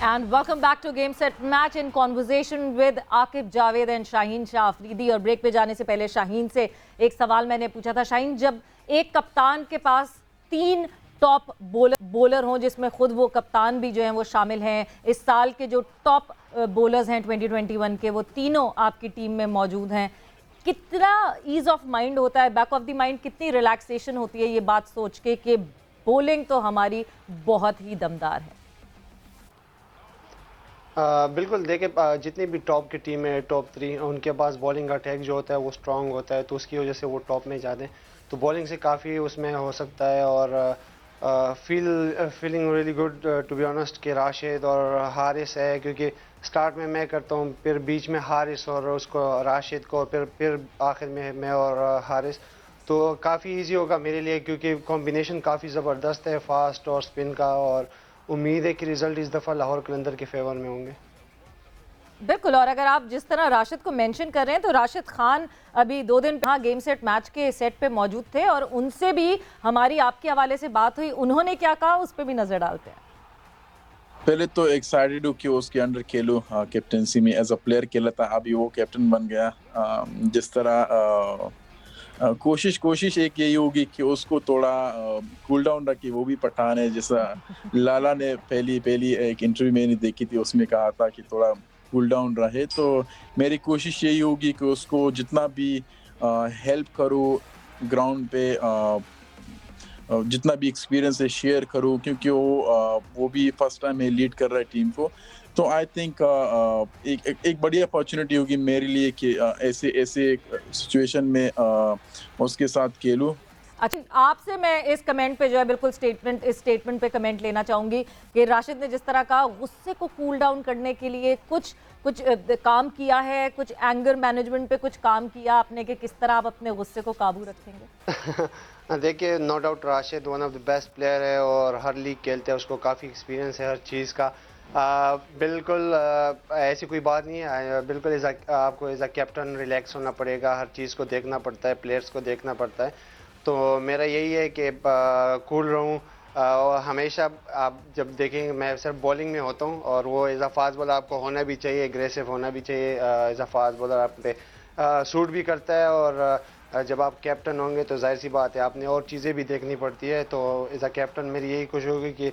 And welcome back to Game Set Match in conversation with Aqib Javed and Shaheen Shah Afridi. और ब्रेक पे जाने से पहले शाहीन से एक सवाल मैंने पूछा था। शाहीन, जब एक कप्तान के पास 3 टॉप बॉलर हों, जिसमें खुद वो कप्तान भी जो हैं वो शामिल हैं, इस साल के जो टॉप बॉलर्स हैं 2021 के, वो तीनों आपकी टीम में मौजूद हैं, कितना ईज ऑफ माइंड होता है, बैक ऑफ द माइंड कितनी रिलैक्सेशन होती है ये बात सोच के कि बॉलिंग तो हमारी बहुत ही दमदार है? बिल्कुल, देखिए जितनी भी टॉप की टीम है, टॉप 3, उनके पास बॉलिंग अटैक जो होता है वो स्ट्रांग होता है, तो उसकी वजह से वो टॉप में जाते हैं। तो बॉलिंग से काफ़ी उसमें हो सकता है। और feeling really good to be honest कि राशिद और हारिस है, क्योंकि स्टार्ट में मैं करता हूँ, फिर बीच में हारिस और उसको राशिद को, और फिर आखिर में मैं और हारिस। तो काफ़ी इजी होगा मेरे लिए, क्योंकि कॉम्बिनेशन काफ़ी ज़बरदस्त है फास्ट और स्पिन का। और उम्मीद है कि रिजल्ट इस दफ़ा लाहौर कलंदर के फेवर में होंगे। बिल्कुल। और अगर आप जिस तरह राशिद को मेंशन कर रहे हैं, तो राशिद खान अभी 2 दिन यहाँ गेम सेट मैच के सेट पे मौजूद थे, और उनसे भी हमारी आपके हवाले से बात हुई। उन्होंने क्या कहा उस पर भी नजर डालते हैं। पहले तो एक्साइटेड हूँ कि उसके अंडर खेलूँ, कैप्टनसी में एज अ प्लेयर खेला था, अभी वो कैप्टन बन गया। जिस तरह कोशिश एक यही होगी कि उसको थोड़ा कूल डाउन रखे। वो भी पठान है, जैसा लाला ने पहली एक इंटरव्यू मैंने देखी थी, उसमें कहा था कि थोड़ा कूल डाउन रहे। तो मेरी कोशिश यही होगी कि उसको जितना भी हेल्प करूँ ग्राउंड पे, जितना भी एक्सपीरियंस है शेयर करूँ, क्योंकि वो भी फर्स्ट टाइम में लीड कर रहा है टीम को। तो आई थिंक एक बड़ी अपॉर्चुनिटी होगी मेरे लिए कि ऐसे सिचुएशन में उसके साथ खेलूं। अच्छा, आपसे मैं इस कमेंट पे जो है बिल्कुल इस स्टेटमेंट पे कमेंट लेना चाहूँगी कि राशिद ने जिस तरह का गुस्से को कूल डाउन करने के लिए कुछ काम किया है, कुछ एंगर मैनेजमेंट पे कुछ काम किया आपने, कि किस तरह आप अपने गुस्से को काबू रखेंगे? देखिए, no doubt Rashid one of the best player है और हर लीग खेलते हैं, उसको काफ़ी एक्सपीरियंस है हर चीज़ का। बिल्कुल ऐसी कोई बात नहीं है। बिल्कुल आपको एज अ कैप्टन रिलैक्स होना पड़ेगा, हर चीज़ को देखना पड़ता है, प्लेयर्स को देखना पड़ता है। तो मेरा यही है कि कूल रहूँ। और हमेशा आप जब देखेंगे मैं सिर्फ बॉलिंग में होता हूँ, और वो एज अ फास्ट बॉलर आपको होना भी चाहिए, एग्रेसिव होना भी चाहिए। एज अ फास्ट बॉलर आप पे सूट भी करता है। और जब आप कैप्टन होंगे तो जाहिर सी बात है आपने और चीज़ें भी देखनी पड़ती है। तो एज अ कैप्टन मेरी यही कोशिश होगी कि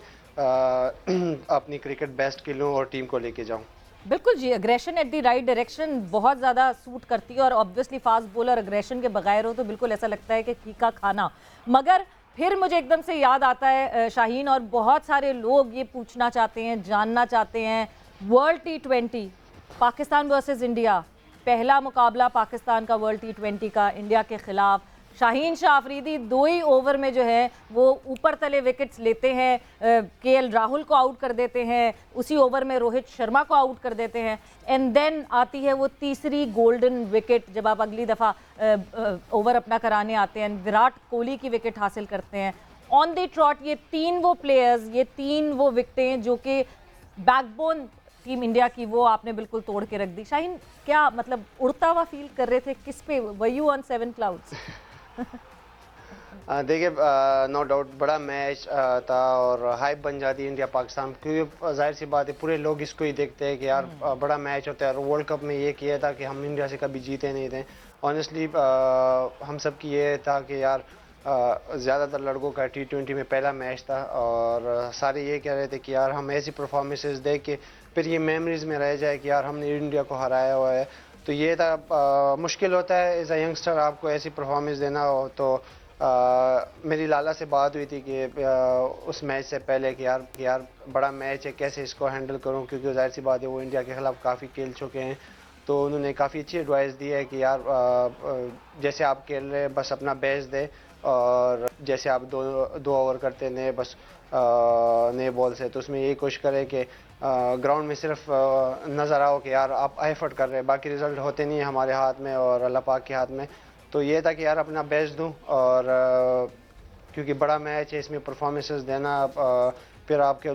अपनी क्रिकेट बेस्ट खेलूं और टीम को लेके जाऊं। बिल्कुल जी, aggression at the right direction बहुत ज़्यादा सूट करती है, और ऑब्वियसली फास्ट बॉलर अग्रेशन के बगैर हो तो बिल्कुल ऐसा लगता है कि फीका खाना। मगर फिर मुझे एकदम से याद आता है शाहीन, और बहुत सारे लोग ये पूछना चाहते हैं, जानना चाहते हैं, world T20 Pakistan versus India, पहला मुकाबला पाकिस्तान का वर्ल्ड T20 का इंडिया के खिलाफ। शाहीन शाह अफरीदी 2 ही ओवर में जो है वो ऊपर तले विकेट्स लेते हैं, KL राहुल को आउट कर देते हैं, उसी ओवर में रोहित शर्मा को आउट कर देते हैं, एंड देन आती है वो तीसरी गोल्डन विकेट जब आप अगली दफ़ा ओवर अपना कराने आते हैं, विराट कोहली की विकेट हासिल करते हैं ऑन द ट्रॉट। ये 3 वो प्लेयर्स, ये 3 वो विकेटें जो कि बैकबोन टीम इंडिया की, वो आपने बिल्कुल तोड़ के रख दी। शाहीन, क्या मतलब उड़ता हुआ फील कर रहे थे? किस पे? Were you on 7 clouds? देखिए, नो डाउट बड़ा मैच था, और हाइप बन जाती है इंडिया पाकिस्तान, क्योंकि जाहिर सी बात है पूरे लोग इसको ही देखते हैं कि यार बड़ा मैच होता है। और वर्ल्ड कप में ये किया था कि हम इंडिया से कभी जीते नहीं थे। ऑनेस्टली हम सब की ये था कि यार ज़्यादातर लड़कों का T20 में पहला मैच था, और सारे ये कह रहे थे कि यार हम ऐसी परफॉर्मेंसेस देख के फिर ये मेमोरीज में रह जाए कि यार हमने इंडिया को हराया हुआ है। तो ये था, मुश्किल होता है एज अ यंगस्टर आपको ऐसी परफॉर्मेंस देना हो। तो मेरी लाला से बात हुई थी कि उस मैच से पहले कि यार बड़ा मैच है, कैसे इसको हैंडल करूं, क्योंकि जाहिर सी बात है वो इंडिया के खिलाफ काफ़ी खेल चुके हैं। तो उन्होंने काफ़ी अच्छी एडवाइस दी है कि यार जैसे आप खेल रहे हैं बस अपना बेस्ट दे, और जैसे आप दो ओवर करते नए बस नए बॉल से, तो उसमें यही कोशिश करें कि ग्राउंड में सिर्फ नज़र आओ कि यार आप एफर्ट कर रहे हैं, बाकी रिजल्ट होते नहीं है हमारे हाथ में और अल्लाह पाक के हाथ में। तो ये था कि यार अपना बेस्ट दूं, और क्योंकि बड़ा मैच है इसमें परफॉर्मेंसेस देना फिर आपके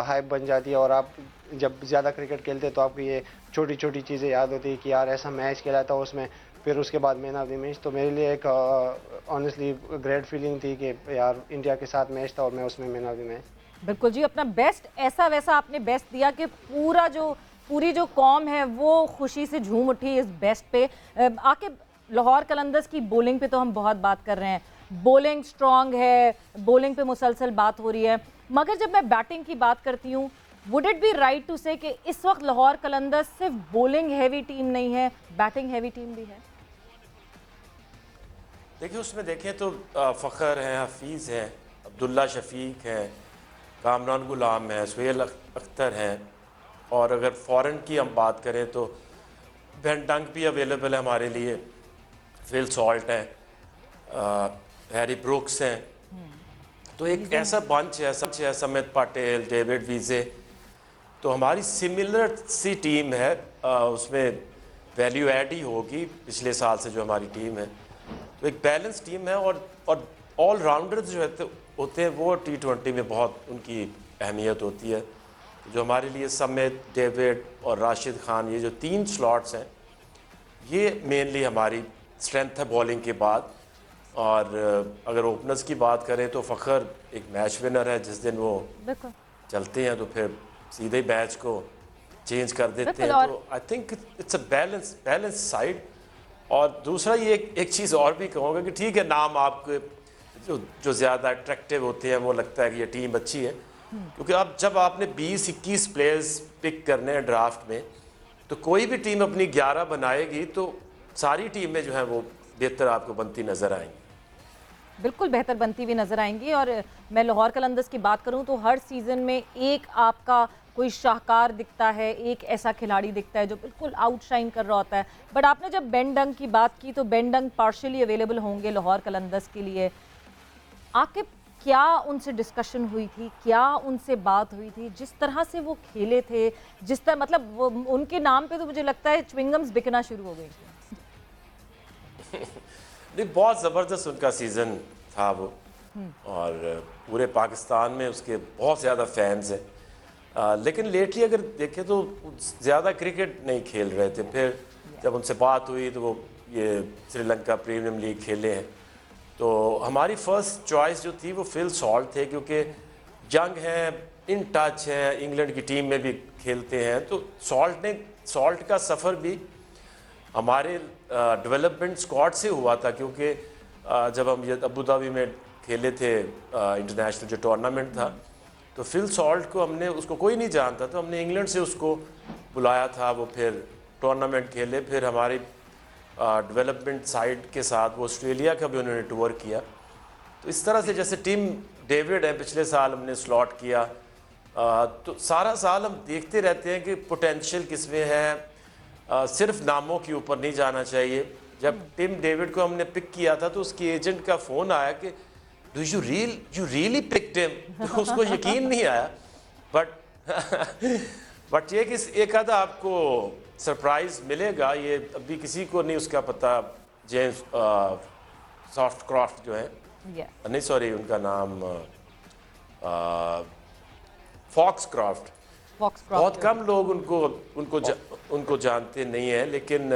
हाइप बन जाती है, और आप जब ज़्यादा क्रिकेट खेलते हैं तो आपको ये छोटी छोटी चीज़ें याद होती है कि यार ऐसा मैच खेला था उसमें, फिर उसके बाद मैन ऑफ द मैच। तो मेरे लिए एक ऑनेस्टली ग्रेट फीलिंग थी कि यार इंडिया के साथ मैच था और मैं उसमें मैन ऑफ द मैच। बिल्कुल जी, अपना बेस्ट ऐसा वैसा आपने बेस्ट दिया कि पूरी जो कौम है वो खुशी से झूम उठी इस बेस्ट पे आके। लाहौर कलंदर्स की बॉलिंग पे तो हम बहुत बात कर रहे हैं, बॉलिंग स्ट्रांग है, बॉलिंग पे मुसलसल बात हो रही है, मगर जब मैं बैटिंग की बात करती हूँ, would it be right to say कि इस वक्त लाहौर कलंदर्स सिर्फ बॉलिंग हैवी टीम नहीं है, बैटिंग हैवी टीम भी है? देखिए, उसमें देखें तो फ़खर हैं, हफीज़ हैं, अब्दुल्ला शफीक हैं, कामरान गुलाम हैं, सुहेल अख्तर हैं, और अगर फ़ॉरेन की हम बात करें तो बेन डंक भी अवेलेबल है हमारे लिए, फिल सॉल्ट हैं, हैरी ब्रुक्स हैं। तो एक ऐसा बंच है, समित पाटिल, डेविड वीज़े। तो हमारी सिमिलर सी टीम है, उसमें वैल्यू ऐड ही होगी पिछले साल से जो हमारी टीम है। तो एक बैलेंस टीम है, और ऑल राउंडर्स जो होते हैं वो T20 में बहुत उनकी अहमियत होती है। जो हमारे लिए समित, डेविड और राशिद खान, ये जो 3 स्लॉट्स हैं, ये मेनली हमारी स्ट्रेंथ है बॉलिंग के बाद। और अगर ओपनर्स की बात करें तो फ़खर एक मैच विनर है, जिस दिन वो चलते हैं तो फिर सीधे ही मैच को चेंज कर देते हैं। तो आई think it's a balance side. और दूसरा ये एक चीज़ और भी कहूँगा कि ठीक है, नाम आपके जो ज़्यादा अट्रैक्टिव होते हैं वो लगता है कि ये टीम अच्छी है, क्योंकि जब आपने 20-21 प्लेयर्स पिक करने हैं ड्राफ्ट में, तो कोई भी टीम अपनी 11 बनाएगी तो सारी टीमें जो हैं वो बेहतर आपको बनती नज़र आएंगी, बिल्कुल बेहतर बनती हुई नज़र आएंगी। और मैं लाहौर कलंदर्स की बात करूं तो हर सीज़न में एक आपका कोई शाहकार दिखता है, एक ऐसा खिलाड़ी दिखता है जो बिल्कुल आउटशाइन कर रहा होता है। बट आपने जब बेन डंक की बात की तो बेन डंक पार्शियली अवेलेबल होंगे लाहौर कलंदर्स के लिए। आकिब, क्या उनसे डिस्कशन हुई थी, क्या उनसे बात हुई थी? जिस तरह से वो खेले थे, जिस तरह मतलब उनके नाम पे तो मुझे लगता है च्विंगम्स बिकना शुरू हो गई थी। नहीं, बहुत ज़बरदस्त उनका सीज़न था वो, और पूरे पाकिस्तान में उसके बहुत ज़्यादा फैंस हैं। लेकिन लेटली अगर देखें तो ज़्यादा क्रिकेट नहीं खेल रहे थे। फिर जब उनसे बात हुई तो वो ये श्रीलंका प्रीमियम लीग खेले हैं। तो हमारी फर्स्ट चॉइस जो थी वो फिल सॉल्ट थे, क्योंकि यंग हैं, इन टच हैं, इंग्लैंड की टीम में भी खेलते हैं। तो सॉल्ट का सफ़र भी हमारे डेवलपमेंट स्क्वाड से हुआ था, क्योंकि जब हम ये अबू धाबी में खेले थे इंटरनेशनल जो टूर्नामेंट था, तो फिल सॉल्ट को हमने, उसको कोई नहीं जानता, तो हमने इंग्लैंड से उसको बुलाया था। वो फिर टूर्नामेंट खेले, फिर हमारी डेवलपमेंट साइड के साथ वो ऑस्ट्रेलिया का भी उन्होंने टूर किया। तो इस तरह से जैसे टीम डेविड है, पिछले साल हमने स्लॉट किया। तो सारा साल हम देखते रहते हैं कि पोटेंशियल किसमें है, सिर्फ नामों के ऊपर नहीं जाना चाहिए। जब टिम डेविड को हमने पिक किया था तो उसकी एजेंट का फ़ोन आया कि do you really picked him, तो उसको यकीन नहीं आया। बट ये कि एक आधा आपको सरप्राइज मिलेगा, ये अभी किसी को नहीं उसका पता। जेम्स सॉफ्ट क्रॉफ्ट जो है, नहीं सॉरी उनका नाम फॉक्स क्रॉफ्ट, बहुत कम लोग उनको जानते नहीं हैं, लेकिन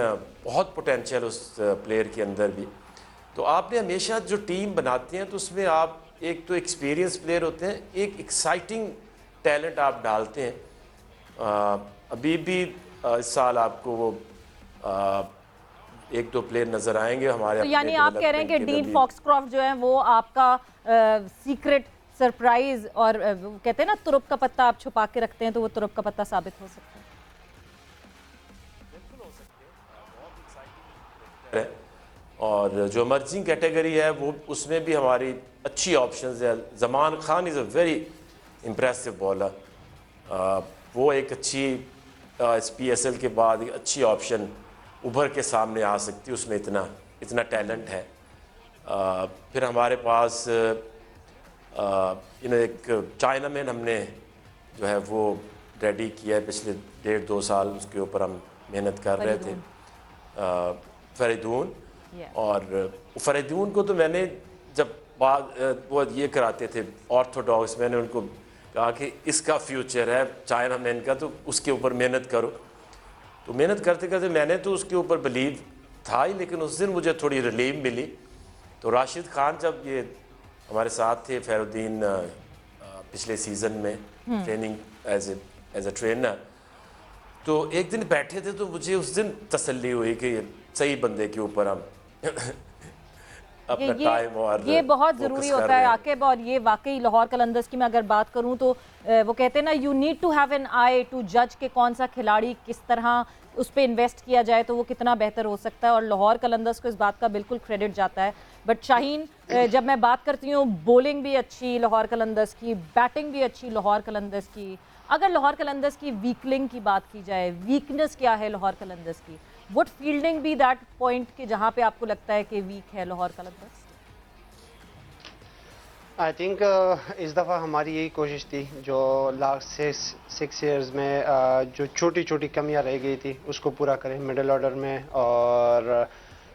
बहुत पोटेंशियल उस प्लेयर के अंदर भी। तो आपने हमेशा जो टीम बनाते हैं तो उसमें आप एक तो एक्सपीरियंस प्लेयर होते हैं, एक एक्साइटिंग टैलेंट आप डालते हैं। अभी भी इस साल आपको वो एक दो प्लेयर नजर आएंगे हमारे। तो यानी आप कह रहे हैं कि डीन फॉक्सक्रॉफ्ट जो है वो आपका सीक्रेट सरप्राइज, और कहते हैं ना तुरुप का पत्ता आप छुपा के रखते हैं तो वो तुरुप का पत्ता साबित हो सकता है। और जो इमर्जिंग कैटेगरी है वो उसमें भी हमारी अच्छी ऑप्शंस है। Zaman Khan is a very impressive bowler, वो एक अच्छी PSL के बाद एक अच्छी ऑप्शन उभर के सामने आ सकती है, उसमें इतना टैलेंट है। फिर हमारे पास एक चाइना में हमने जो है वो रेडी किया है, पिछले 1.5-2 साल उसके ऊपर हम मेहनत कर रहे थे, फरीदून। और फरीदून को तो मैंने जब वो ये कराते थे ऑर्थोडॉक्स, मैंने उनको कहा कि इसका फ्यूचर है चाइना में इनका, तो उसके ऊपर मेहनत करो। तो मेहनत करते करते मैंने तो उसके ऊपर बिलीव था ही, लेकिन उस दिन मुझे थोड़ी रिलीफ मिली। तो राशिद खान जब ये हमारे साथ थे, फैरुद्दीन पिछले सीज़न में ट्रेनिंग एज ए ट्रेनर, तो एक दिन बैठे थे तो मुझे उस दिन तसल्ली हुई कि ये सही बंदे के ऊपर हम अपना टाइम और ये बहुत ज़रूरी होता है आकिब। और ये वाकई लाहौर कलंदर्स की मैं अगर बात करूं तो वो कहते हैं ना, you need to have an eye to जज के कौन सा खिलाड़ी किस तरह उस पर इन्वेस्ट किया जाए तो वो कितना बेहतर हो सकता है, और लाहौर कलंदर्स को इस बात का बिल्कुल क्रेडिट जाता है। बट शाहीन, जब मैं बात करती हूँ बॉलिंग भी अच्छी लाहौर कलंदर्स की, बैटिंग भी अच्छी लाहौर कलंदर्स की, अगर लाहौर कलंदर्स की वीकलिंग की बात की जाए, वीकनेस क्या है लाहौर कलंदर्स की, would fielding be that point कि जहाँ पे आपको लगता है कि वीक है लाहौर कलंदर्स? आई थिंक इस दफ़ा हमारी यही कोशिश थी, जो लास्ट 6 ईयर्स में जो छोटी छोटी कमियां रह गई थी उसको पूरा करें मिडिल ऑर्डर में। और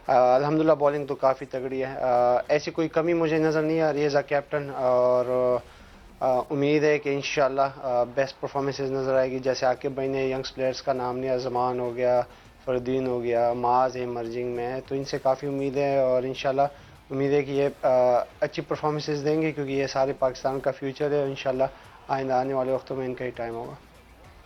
अल्हम्दुलिल्लाह बॉलिंग तो काफ़ी तगड़ी है, ऐसी कोई कमी मुझे नज़र नहीं आ रही है एज अ कैप्टन। और उम्मीद है कि इंशाल्लाह बेस्ट परफॉर्मेंसेस नज़र आएगी। जैसे आकिब भाई ने यंग्स प्लेयर्स का नाम लिया, जमान हो गया, फरदीन हो गया, माज है इमर्जिंग में, तो इनसे काफ़ी उम्मीद है। और इंशाल्लाह उम्मीद है कि ये अच्छी परफॉर्मेंसेस देंगे, क्योंकि ये सारे पाकिस्तान का फ्यूचर है। और इंशाल्लाह आइंदा आने वाले वक्तों में इनका ही टाइम होगा।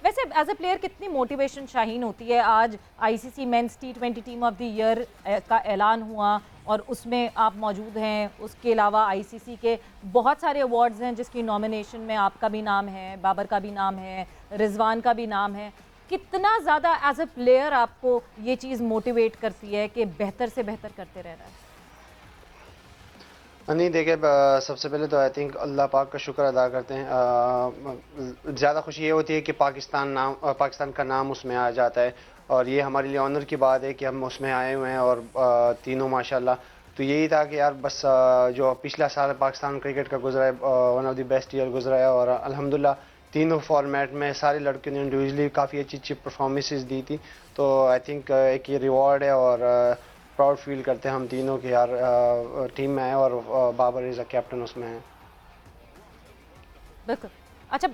वैसे एज अ प्लेयर कितनी मोटिवेशन शाहीन होती है? आज ICC men's T20 team of the year का ऐलान हुआ और उसमें आप मौजूद हैं। उसके अलावा ICC के बहुत सारे अवार्ड्स हैं जिसकी नॉमिनेशन में आपका भी नाम है, बाबर का भी नाम है, रिजवान का भी नाम है। कितना ज़्यादा एज अ प्लेयर आपको ये चीज़ मोटिवेट करती है कि बेहतर से बेहतर करते रहना है? नहीं देखिए, सबसे पहले तो आई थिंक अल्लाह पाक का शुक्र अदा करते हैं। ज़्यादा खुशी ये होती है कि पाकिस्तान का नाम उसमें आ जाता है, और ये हमारे लिए ऑनर की बात है कि हम उसमें आए हुए हैं। और तीनों माशाल्लाह, तो यही था कि यार बस जो पिछला साल पाकिस्तान क्रिकेट का गुजरा है, one of the best year गुजरा है। और अल्हम्दुलिल्लाह तीनों फॉर्मेट में सारे लड़कियों ने इंडिविजुअली काफ़ी अच्छी अच्छी परफॉर्मेंसेस दी थी। तो आई थिंक एक ये रिवॉर्ड है, और प्राउड फील करते हैं हम तीनों कि यार टीम में है और बाबर इज़ अ कैप्टन उसमें है। बिल्कुल। अच्छा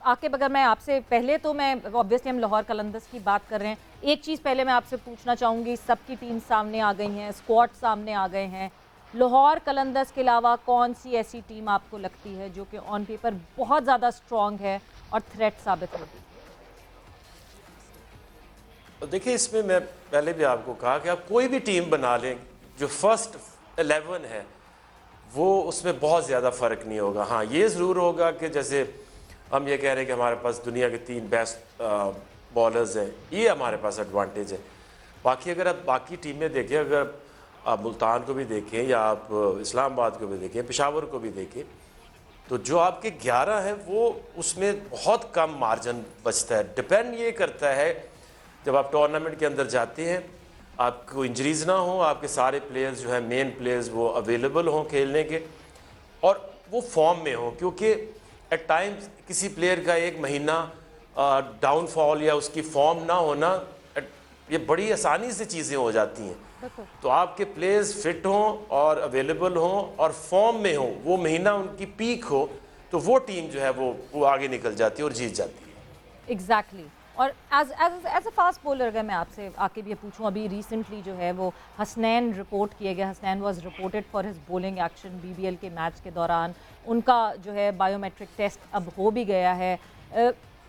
आकिब, अगर मैं आपसे पहले, तो मैं ऑब्वियसली हम लाहौर कलंदर्स की बात कर रहे हैं, एक चीज़ पहले मैं आपसे पूछना चाहूँगी, सबकी टीम सामने आ गई हैं, स्क्वाड सामने आ गए हैं, लाहौर कलंदर्स के अलावा कौन सी ऐसी टीम आपको लगती है जो कि ऑन पेपर बहुत ज़्यादा स्ट्रॉन्ग है और थ्रेट साबित होगी? तो देखिए, इसमें मैं पहले भी आपको कहा कि आप कोई भी टीम बना लें, जो फर्स्ट 11 है वो उसमें बहुत ज़्यादा फ़र्क नहीं होगा। हाँ, ये ज़रूर होगा कि जैसे हम ये कह रहे हैं कि हमारे पास दुनिया के 3 बेस्ट बॉलर्स हैं, ये हमारे पास एडवांटेज है। बाकी अगर आप बाकी टीमें देखें, अगर आप मुल्तान को भी देखें या आप इस्लामाबाद को भी देखें, पेशावर को भी देखें, तो जो आपके 11 हैं वो उसमें बहुत कम मार्जिन बचता है। डिपेंड ये करता है, जब आप टूर्नामेंट के अंदर जाते हैं, आपको इंजरीज ना हो, आपके सारे प्लेयर्स जो है मेन प्लेयर्स वो अवेलेबल हों खेलने के, और वो फॉर्म में हों, क्योंकि एट टाइम्स किसी प्लेयर का एक महीना डाउनफॉल या उसकी फॉर्म ना होना, ये बड़ी आसानी से चीज़ें हो जाती हैं। तो आपके प्लेयर्स फिट हों और अवेलेबल हों और फॉर्म में हों, वो महीना उनकी पीक हो, तो वो टीम जो है वो आगे निकल जाती है और जीत जाती है। एग्जैक्टली और एज अ फास्ट बॉलर अगर मैं आपसे आके भी पूछूं, अभी रिसेंटली जो है वो हसनैन रिपोर्ट किया गया, Hasnain was reported for his bowling action BBL के मैच के दौरान, उनका जो है बायोमेट्रिक टेस्ट अब हो भी गया है।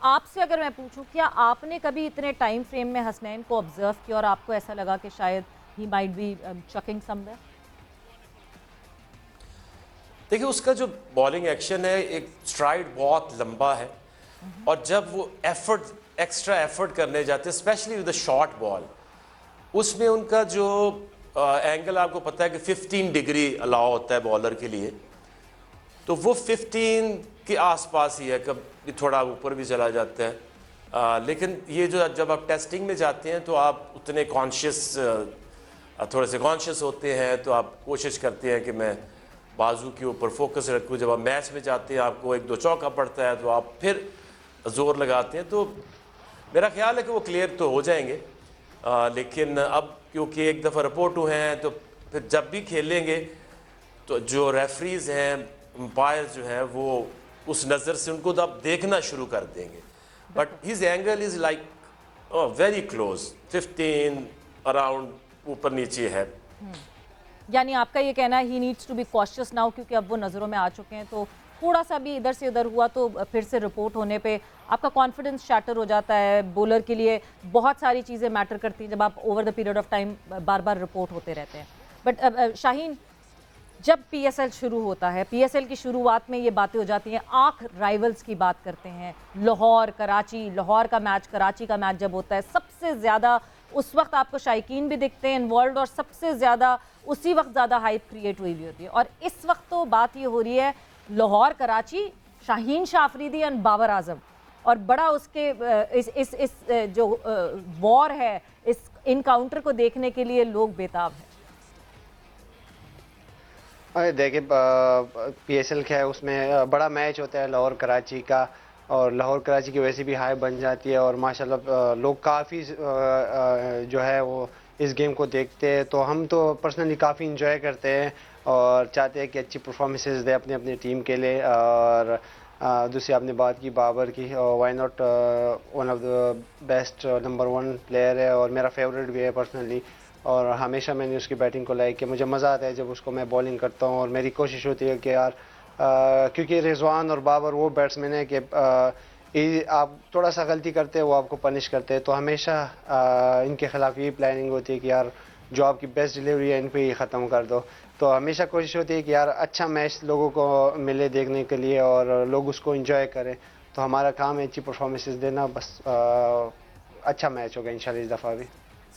आपसे अगर मैं पूछूं, क्या आपने कभी इतने टाइम फ्रेम में हसनैन को ऑब्जर्व किया और आपको ऐसा लगा कि शायद ही माइट बी चकिंग समवेयर? देखिए, उसका जो बॉलिंग एक्शन है, एक स्ट्राइड बहुत लंबा है, और जब वो एक्स्ट्रा एफर्ट करने जाते हैं, specially with the short ball, उसमें उनका जो एंगल आपको पता है कि 15 डिग्री अलाउ होता है बॉलर के लिए, तो वो 15 के आसपास ही है, कभी थोड़ा ऊपर भी चला जाता है। लेकिन ये जो जब आप टेस्टिंग में जाते हैं तो आप उतने थोड़े से कॉन्शियस होते हैं, तो आप कोशिश करते हैं कि मैं बाजू के ऊपर फोकस रखूँ। जब आप मैच में जाते हैं, आपको 1-2 चौका पड़ता है, तो आप फिर जोर लगाते हैं। तो मेरा ख्याल है कि वो क्लियर तो हो जाएंगे, लेकिन अब क्योंकि एक दफ़ा रिपोर्ट हुए हैं, तो फिर जब भी खेलेंगे तो जो रेफरीज हैं, अंपायर जो हैं, वो उस नज़र से उनको तो अब देखना शुरू कर देंगे। But his angle is like very close, 15 around, ऊपर नीचे है। यानी आपका ये कहना है he needs to be cautious now, क्योंकि अब वो नज़रों में आ चुके हैं, तो थोड़ा सा भी इधर से उधर हुआ तो फिर से रिपोर्ट होने पे आपका कॉन्फिडेंस शैटर हो जाता है। बॉलर के लिए बहुत सारी चीज़ें मैटर करती हैं जब आप over the period of time bar bar report होते रहते हैं। बट शाहीन, जब पीएसएल शुरू होता है, पीएसएल की शुरुआत में ये बातें हो जाती हैं, आंख राइवल्स की बात करते हैं, लाहौर कराची, लाहौर का मैच कराची का मैच जब होता है, सबसे ज़्यादा उस वक्त आपको शायकीन भी दिखते हैं इन्वॉल्व, और सबसे ज़्यादा उसी वक्त ज़्यादा हाइप क्रिएट हुई होती है। और इस वक्त तो बात ये हो रही है लाहौर कराची, शाहीन शाह अफरीदी एंड बाबर आजम, और बड़ा उसके इस जो वॉर है, इस इनकाउंटर को देखने के लिए लोग बेताब हैं। अरे देखिए, पीएसएल क्या है, उसमें बड़ा मैच होता है लाहौर कराची का, और लाहौर कराची की वैसे भी हाई बन जाती है, और माशाल्लाह लोग काफ़ी जो है वो इस गेम को देखते हैं। तो हम तो पर्सनली काफ़ी इंजॉय करते हैं और चाहते हैं कि अच्छी परफॉर्मेंसेस दे अपनी अपनी टीम के लिए। और दूसरी आपने बात की बाबर की, why not, one of the best number 1 player है और मेरा फेवरेट भी है पर्सनली, और हमेशा मैंने उसकी बैटिंग को लाइक किया। मुझे मज़ा आता है जब उसको मैं बॉलिंग करता हूँ, और मेरी कोशिश होती है कि यार क्योंकि रिजवान और बाबर वो बैट्समैन है कि आप थोड़ा सा गलती करते हैं वो आपको पनिश करते हैं, तो हमेशा इनके खिलाफ यही प्लानिंग होती है कि यार जो आपकी बेस्ट डिलीवरी है इन पे ही ख़त्म कर दो। तो हमेशा कोशिश होती है कि यार अच्छा मैच लोगों को मिले देखने के लिए और लोग उसको एंजॉय करें। तो हमारा काम है अच्छी परफॉर्मेंसेस देना, बस अच्छा मैच होगा इंशाल्लाह इस दफ़ा भी।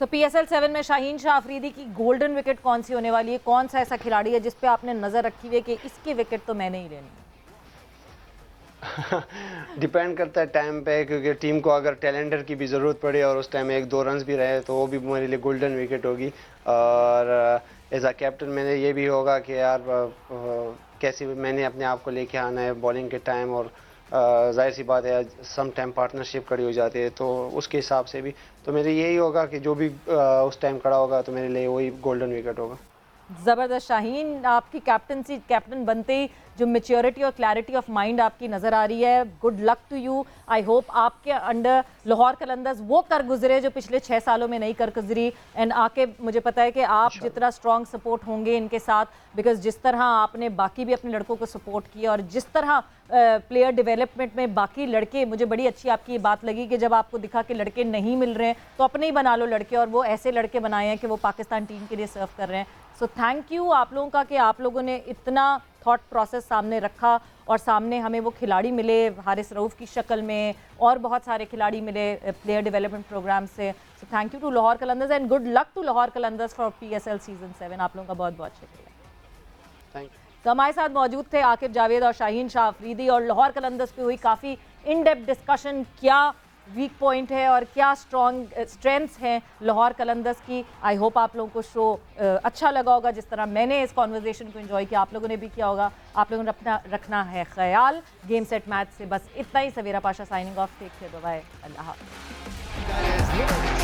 सो पीएसएल 7 में शाहीन शाह अफरीदी की गोल्डन विकेट कौन सी होने वाली है? कौन सा ऐसा खिलाड़ी है जिस पे आपने नज़र रखी हुई है कि इसकी विकेट तो मैंने ही लेनी डिपेंड करता है टाइम पे, क्योंकि टीम को अगर टैलेंडर की भी ज़रूरत पड़े और उस टाइम 1-2 रन्स भी रहे तो वो भी मेरे लिए गोल्डन विकेट होगी। और एज अ कैप्टन मैंने ये भी होगा कि यार कैसे मैंने अपने आप को लेके आना है बॉलिंग के टाइम, और जाहिर सी बात है सम टाइम पार्टनरशिप खड़ी हो जाती है, तो उसके हिसाब से भी तो मेरे यही होगा कि जो भी उस टाइम खड़ा होगा तो मेरे लिए वही गोल्डन विकेट होगा। ज़बरदस्त। शाहीन, आपकी कैप्टन बनते ही जो मेच्योरिटी और क्लैरिटी ऑफ माइंड आपकी नज़र आ रही है, good luck to you. I hope आपके अंडर लाहौर कलंदर्स वो कर गुजरे जो पिछले 6 सालों में नहीं कर गुजरी, एंड आके मुझे पता है कि आप जितना स्ट्रॉन्ग सपोर्ट होंगे इनके साथ, बिकॉज जिस तरह आपने बाकी भी अपने लड़कों को सपोर्ट किया और जिस तरह प्लेयर डेवलपमेंट में बाकी लड़के, मुझे बड़ी अच्छी आपकी ये बात लगी कि जब आपको दिखा कि लड़के नहीं मिल रहे हैं तो अपने ही बना लो लड़के, और वो ऐसे लड़के बनाए हैं कि वो पाकिस्तान टीम के लिए सर्व कर रहे हैं। सो थैंक यू आप लोगों का कि आप लोगों ने इतना थॉट प्रोसेस सामने रखा और सामने हमें वो खिलाड़ी मिले हारिस रऊफ की शक्ल में, और बहुत सारे खिलाड़ी मिले प्लेयर डेवलपमेंट प्रोग्राम से। So thank you to Lahore Qalandars and good luck to Lahore Qalandars for PSL season 7। आप लोगों का बहुत बहुत शुक्रिया। Thank you. तो हमारे साथ मौजूद थे आकिब जावेद और शाहीन शाह अफरीदी, और लाहौर कलंदर्स पे हुई काफ़ी इन डेप्थ डिस्कशन, क्या वीक पॉइंट है और क्या स्ट्रॉन्ग स्ट्रेंथ्स हैं लाहौर कलंदर्स की। आई होप आप लोगों को शो अच्छा लगा होगा, जिस तरह मैंने इस कॉन्वर्जेशन को एंजॉय किया आप लोगों ने भी किया होगा। आप लोगों ने अपना रखना है ख्याल। गेम सेट मैच से बस इतना ही। Savera Pasha signing off. Take care, bye bye, अल्लाह हाफ़िज़।